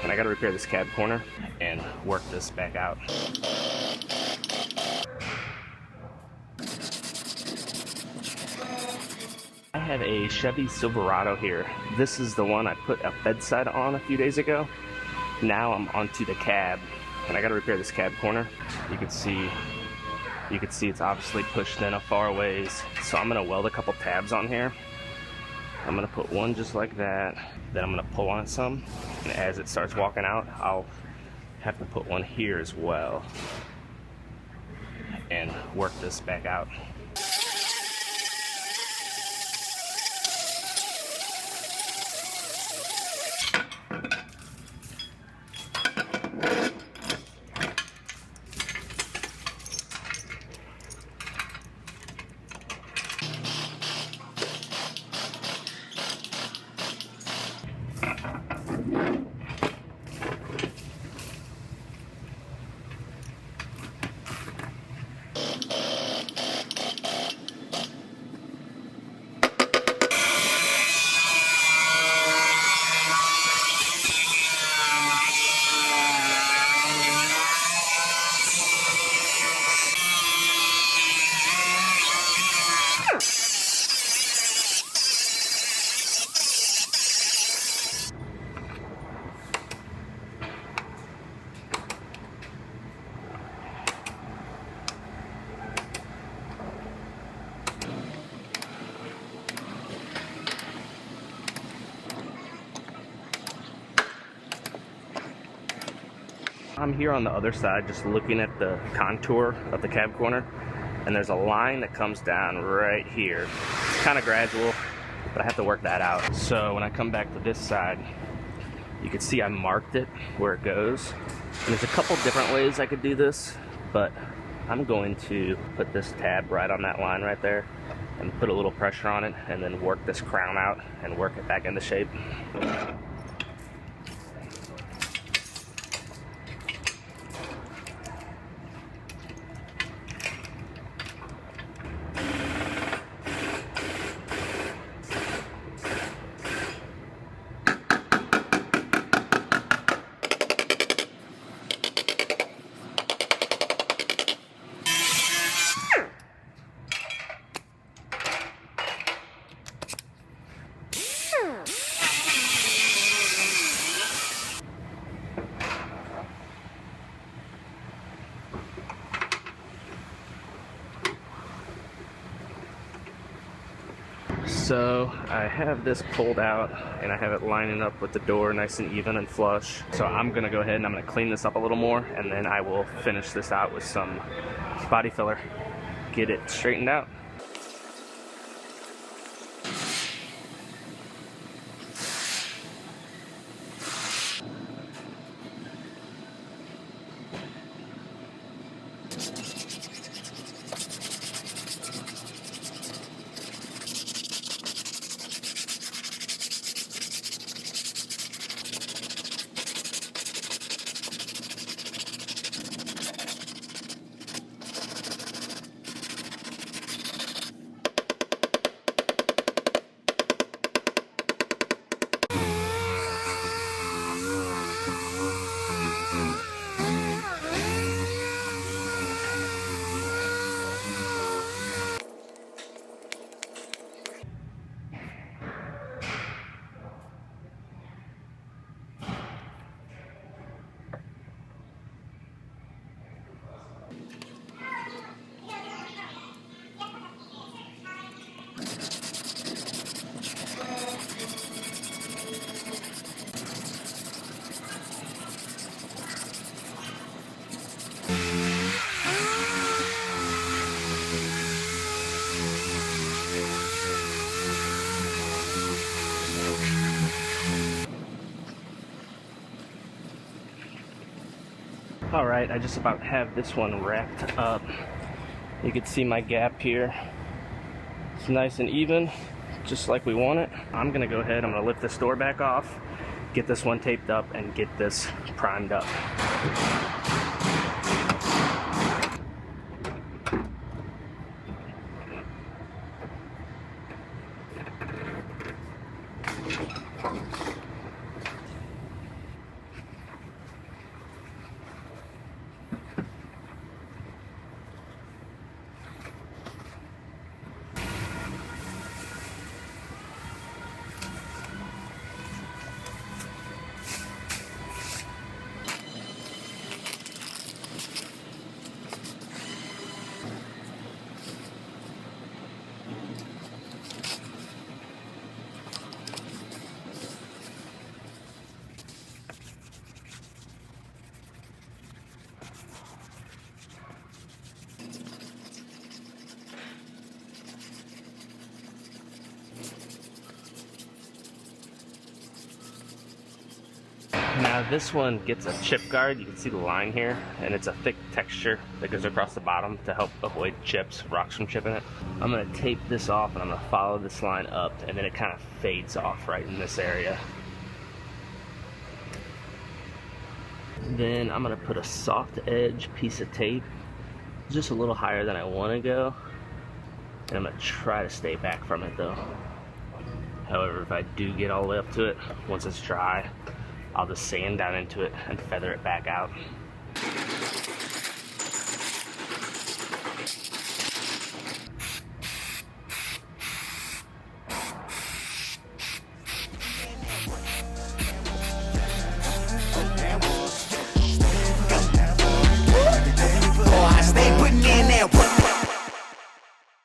and I gotta repair this cab corner and work this back out. I have a Chevy Silverado here. This is the one I put a bedside on a few days ago. Now I'm onto the cab, and I gotta repair this cab corner. You can see it's obviously pushed in a far ways, so I'm gonna weld a couple tabs on here. I'm gonna put one just like that, then I'm gonna pull on some, and as it starts walking out, I'll have to put one here as well and work this back out. I'm here on the other side just looking at the contour of the cab corner, and there's a line that comes down right here. It's kind of gradual, but I have to work that out. So when I come back to this side, you can see I marked it where it goes. And there's a couple different ways I could do this, but I'm going to put this tab right on that line right there and put a little pressure on it and then work this crown out and work it back into shape. So I have this pulled out and I have it lining up with the door nice and even and flush. So I'm gonna go ahead and I'm gonna clean this up a little more, and then I will finish this out with some body filler, get it straightened out. All right, I just about have this one wrapped up. You can see my gap here. It's nice and even, just like we want it. I'm gonna go ahead, I'm gonna lift this door back off, get this one taped up, and get this primed up. Now this one gets a chip guard. You can see the line here, and it's a thick texture that goes across the bottom to help avoid chips, rocks from chipping it. I'm gonna tape this off and I'm gonna follow this line up, and then it kind of fades off right in this area. Then I'm gonna put a soft edge piece of tape just a little higher than I wanna go, and I'm gonna try to stay back from it though. However, if I do get all the way up to it, once it's dry, I'll just sand down into it and feather it back out.